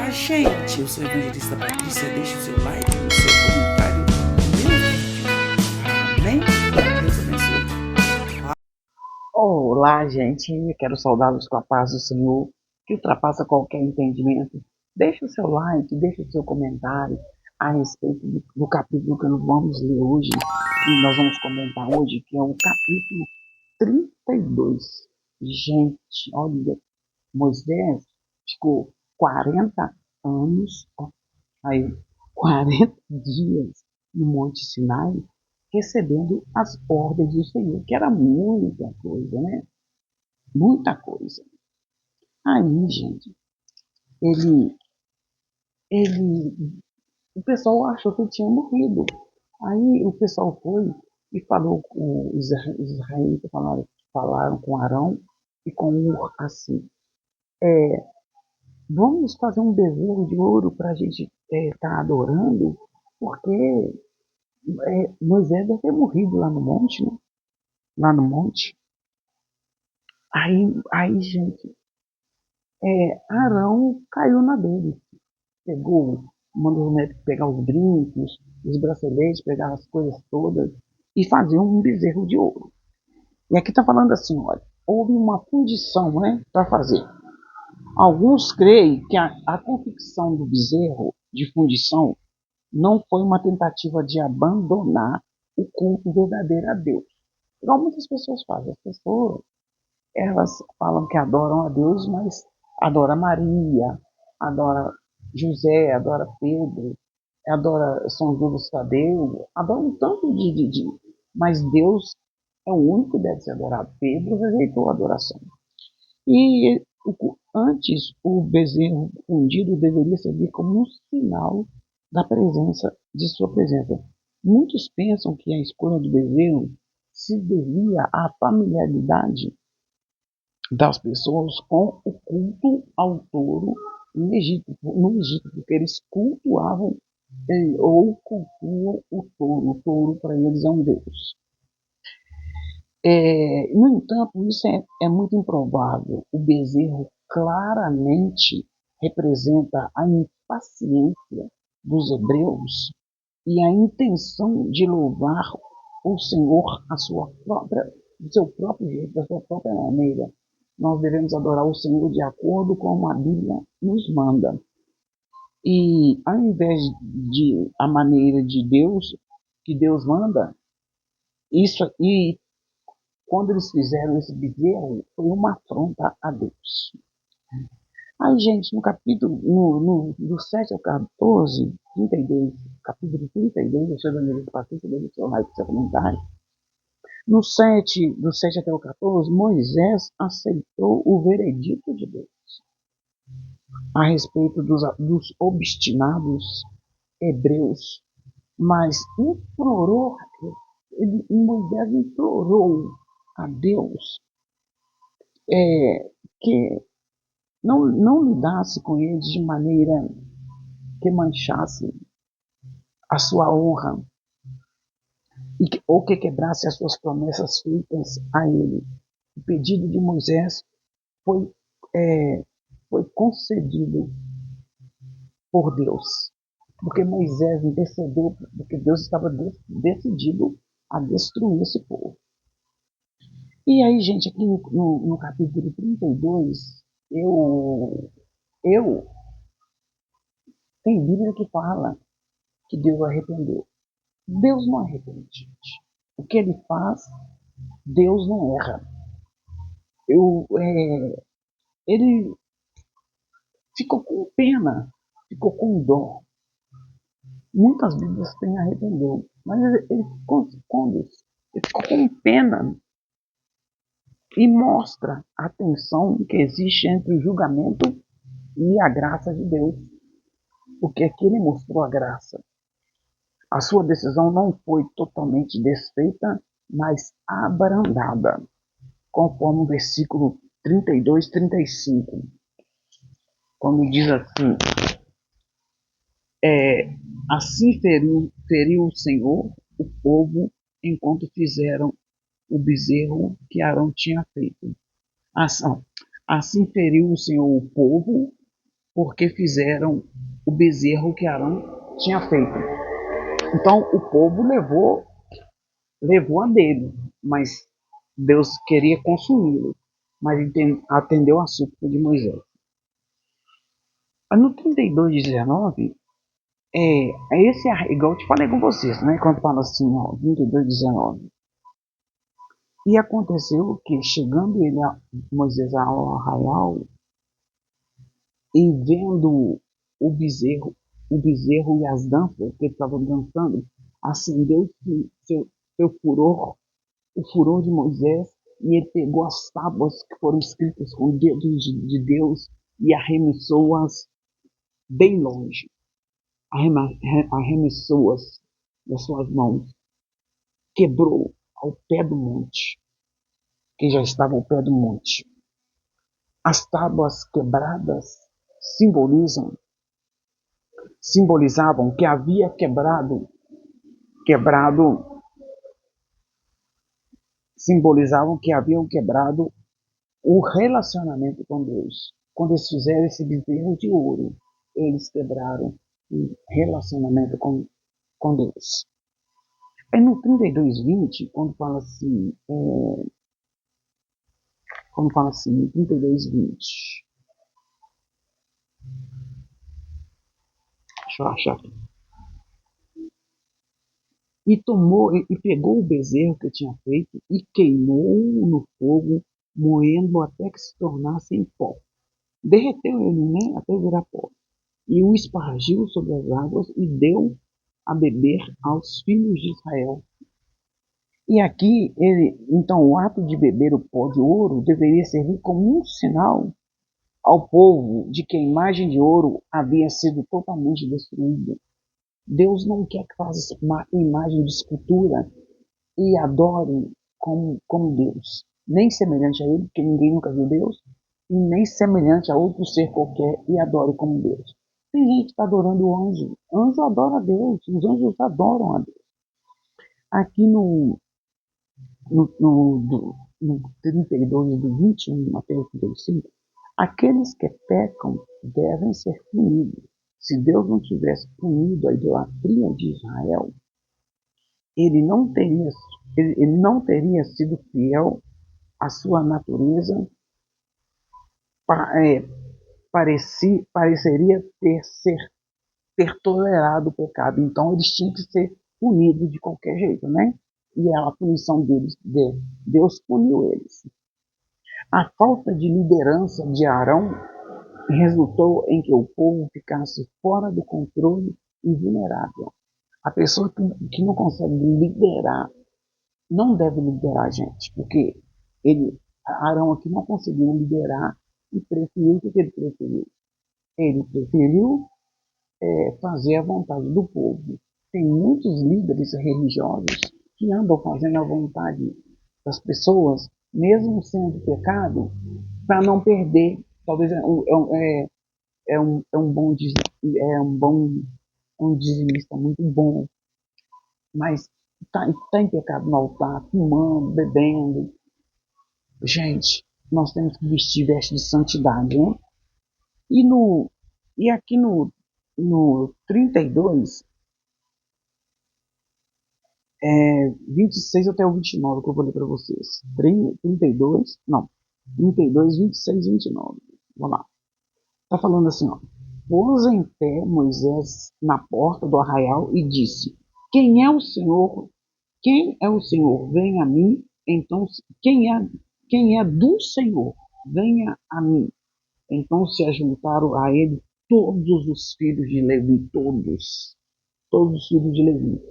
a gente. Eu sou a evangelista Patrícia. Deixe o seu like, o seu comentário no meu vídeo. Amém? Deus abençoe. Olá, gente. Quero saudá-los com a paz do Senhor, que ultrapassa qualquer entendimento. Deixe o seu like, deixe o seu comentário a respeito do capítulo que nós vamos ler hoje. E nós vamos comentar hoje, que é o capítulo 32. Gente, olha, Moisés ficou 40 anos, aí 40 dias no Monte Sinai, recebendo as ordens do Senhor, que era muita coisa, né? Muita coisa. Aí, gente, ele, o pessoal achou que ele tinha morrido. Aí o pessoal foi e falou com os israelitas, falaram com Arão e com Ur assim, vamos fazer um bezerro de ouro para a gente estar adorando, porque Moisés deve ter morrido lá no monte, né? Lá no monte. Aí gente, Arão caiu na dele. Pegou, mandou o médico pegar os brincos, os braceletes, pegar as coisas todas e fazer um bezerro de ouro. E aqui está falando assim, olha, houve uma fundição, né, para fazer. Alguns creem que a confecção do bezerro de fundição não foi uma tentativa de abandonar o culto verdadeiro a Deus. Igual muitas pessoas fazem. As pessoas, elas falam que adoram a Deus, mas adora Maria, adora José, adora Pedro, adora São Judas Tadeu, adora um tanto mas Deus é o único que deve ser adorado. Pedro rejeitou a adoração. E antes, o bezerro fundido deveria servir como um sinal da presença, de sua presença. Muitos pensam que a escolha do bezerro se devia à familiaridade das pessoas com o culto ao touro no Egito, porque eles cultuavam ou cultuam o touro para eles é um deus. No entanto, isso é muito improvável. O bezerro claramente representa a impaciência dos hebreus e a intenção de louvar o Senhor do seu próprio jeito, da sua própria maneira. Nós devemos adorar o Senhor de acordo com como a Bíblia nos manda. E ao invés de a maneira de Deus, que Deus manda, e quando eles fizeram esse bezerro, foi uma afronta a Deus. Aí, gente, no capítulo, do 7 ao 14, 32, capítulo 32, eu sou evangelista Patrícia, deixa o seu like, seu comentário. No 7, do 7 até o 14, Moisés aceitou o veredito de Deus a respeito dos obstinados hebreus, mas Moisés implorou a Deus que não lidasse com eles de maneira que manchasse a sua honra ou que quebrasse as suas promessas feitas a ele. O pedido de Moisés foi, foi concedido por Deus, porque Moisés intercedeu, porque Deus estava decidido a destruir esse povo. E aí, gente, aqui no capítulo 32, tem Bíblia que fala que Deus arrependeu. Deus não arrepende, gente. O que ele faz, Deus não erra. Ele ficou com pena, ficou com dó. Muitas Bíblias têm arrependeu, mas ele ficou com pena e mostra a tensão que existe entre o julgamento e a graça de Deus. Porque aqui ele mostrou a graça. A sua decisão não foi totalmente desfeita, mas abrandada, conforme o versículo 32, 35, quando diz assim, assim feriu o Senhor o povo enquanto fizeram o bezerro que Arão tinha feito. Assim feriu o Senhor o povo porque fizeram o bezerro que Arão tinha feito. Então o povo levou a dele, mas Deus queria consumi-lo, mas atendeu a súplica de Moisés. No 32:19, esse igual eu te falei com vocês, né? Quando fala assim, ó, 22:19. E aconteceu que, chegando Moisés ao arraial, e vendo o bezerro e as danças que ele estava dançando, acendeu seu furor, o furor de Moisés, e ele pegou as tábuas que foram escritas com o dedo de Deus e arremessou-as bem longe. Arremessou-as das suas mãos, quebrou ao pé do monte, que já estava ao pé do monte. As tábuas quebradas simbolizavam que havia simbolizavam que haviam quebrado o relacionamento com Deus. Quando eles fizeram esse bezerro de ouro, eles quebraram o relacionamento com Deus. É no 32:20, quando fala assim, 32:20. Deixa eu achar aqui. E pegou o bezerro que tinha feito e queimou-o no fogo, moendo até que se tornasse em pó. Derreteu ele, né, até virar pó. E o espargiu sobre as águas e deu a beber aos filhos de Israel. E aqui, então, o ato de beber o pó de ouro deveria servir como um sinal ao povo de que a imagem de ouro havia sido totalmente destruída. Deus não quer que faça uma imagem de escultura e adore como Deus. Nem semelhante a Ele, porque ninguém nunca viu Deus, e nem semelhante a outro ser qualquer e adore como Deus. Tem gente que está adorando o anjo. Anjo adora a Deus, os anjos adoram a Deus. Aqui no 32:21, Mateus 35, aqueles que pecam devem ser punidos. Se Deus não tivesse punido a idolatria de Israel, ele não teria sido fiel à sua natureza, pareceria ter tolerado o pecado. Então eles tinham que ser punidos de qualquer jeito, né? E a punição Deus puniu eles. A falta de liderança de Arão resultou em que o povo ficasse fora do controle e vulnerável. A pessoa que não consegue liderar não deve liderar a gente, porque Arão aqui não conseguiu liderar e preferiu. O que ele preferiu? Ele preferiu fazer a vontade do povo. Tem muitos líderes religiosos que andam fazendo a vontade das pessoas, mesmo sendo pecado, para não perder. Talvez um dizimista muito bom, mas está em pecado no altar, fumando, bebendo. Gente, nós temos que vestir veste de santidade, né? E aqui no 32, 26 até o 29, que eu vou ler para vocês. 32, não, 32, 26 e 29. Vamos lá. Está falando assim, ó. Pôs em pé Moisés na porta do arraial e disse: Quem é o Senhor? Quem é o Senhor? Venha a mim. Então, quem é do Senhor? Venha a mim. Então se ajuntaram a ele todos os filhos de Levi, todos os filhos de Levi.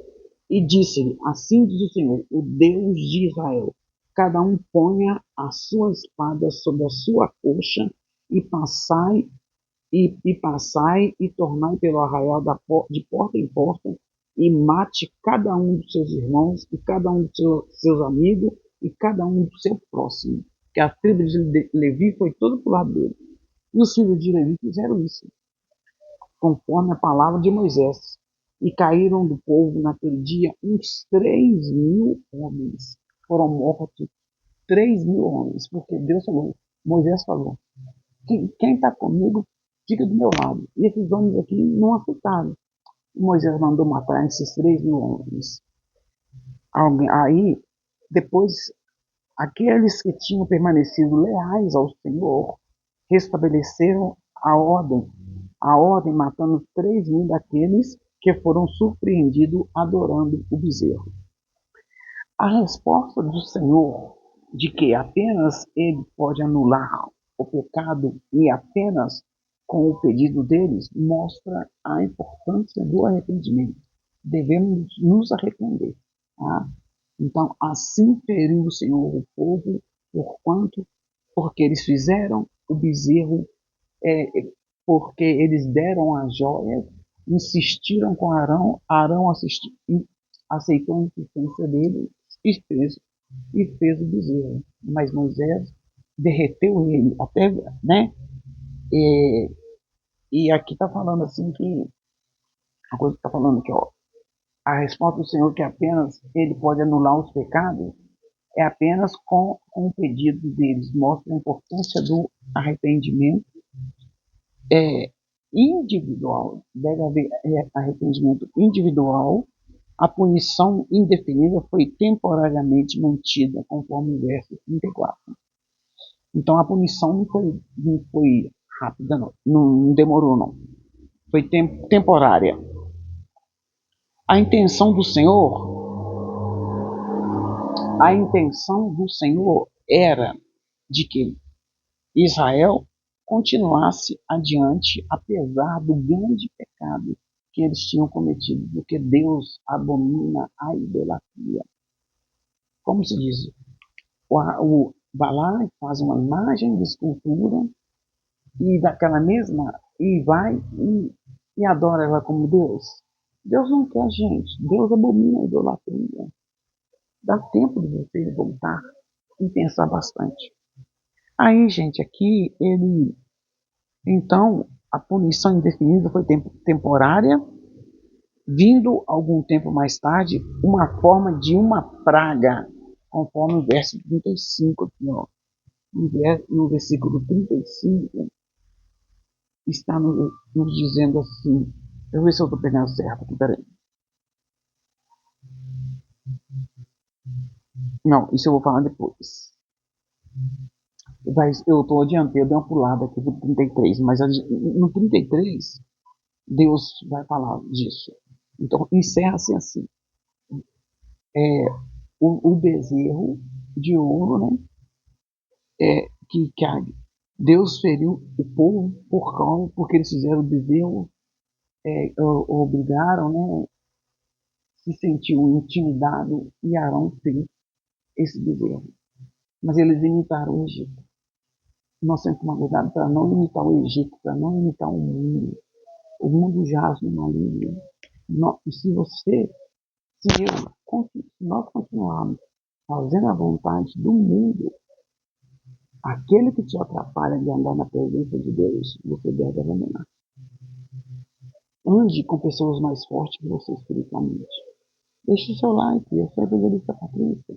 E disse-lhe: Assim diz o Senhor, o Deus de Israel: cada um ponha a sua espada sobre a sua coxa e passai e tornai pelo arraial de porta em porta, e mate cada um dos seus irmãos, e cada um dos seus amigos, e cada um do seu próximo. Que a tribo de Levi foi todo para o lado dele. E os filhos de Levi fizeram isso, conforme a palavra de Moisés. E caíram do povo naquele dia uns 3.000 homens. Foram mortos 3.000 homens, porque Deus falou, Moisés falou: quem está comigo fica do meu lado. E esses homens aqui não aceitaram. Moisés mandou matar esses 3.000 homens. Aí, depois, aqueles que tinham permanecido leais ao Senhor restabeleceram a ordem matando 3.000 daqueles que foram surpreendidos adorando o bezerro. A resposta do Senhor de que apenas Ele pode anular o pecado e apenas com o pedido deles mostra a importância do arrependimento. Devemos nos arrepender. Tá? Então, assim feriu o Senhor o povo, porque eles fizeram o bezerro, porque eles deram as joias, insistiram com Arão aceitou a insistência dele e fez o bezerro. Mas Moisés derreteu ele, até, né? E aqui está falando assim que, a coisa que está falando aqui, ó, a resposta do Senhor que apenas Ele pode anular os pecados é apenas com o pedido deles. Mostra a importância do arrependimento individual. Deve haver arrependimento individual. A punição indefinida foi temporariamente mantida, conforme o verso 34. Então a punição não foi rápida, não demorou, não. Foi temporária. A intenção do Senhor era de que Israel continuasse adiante, apesar do grande pecado que eles tinham cometido, porque Deus abomina a idolatria. Como se diz, vai lá e faz uma imagem de escultura e daquela mesma, e vai e adora ela como Deus. Deus não quer gente, Deus abomina a idolatria. Dá tempo de você voltar e pensar bastante. Aí, gente, aqui então, a punição indefinida foi temporária, vindo algum tempo mais tarde, uma forma de uma praga, conforme o verso 35 aqui, ó. No versículo 35, está nos dizendo assim, deixa eu ver se eu estou pegando certo aqui, peraí. Não, isso eu vou falar depois. Eu estou adiantando, eu dei uma pulada aqui do 33, mas no 33, Deus vai falar disso. Então, encerra-se assim. O bezerro de ouro, né? Que Deus feriu o povo porque eles fizeram o bezerro, obrigaram, né? Se sentiu intimidado e Arão fez esse bezerro. Mas eles imitaram o Egito. Nós temos que tomar cuidado para não imitar o Egito, para não imitar o mundo. O mundo jaz no maligno. Se nós continuarmos fazendo a vontade do mundo, aquele que te atrapalha de andar na presença de Deus, você deve abandonar. Ande com pessoas mais fortes que você espiritualmente. Deixe o seu like, eu sou a evangelista Patrícia.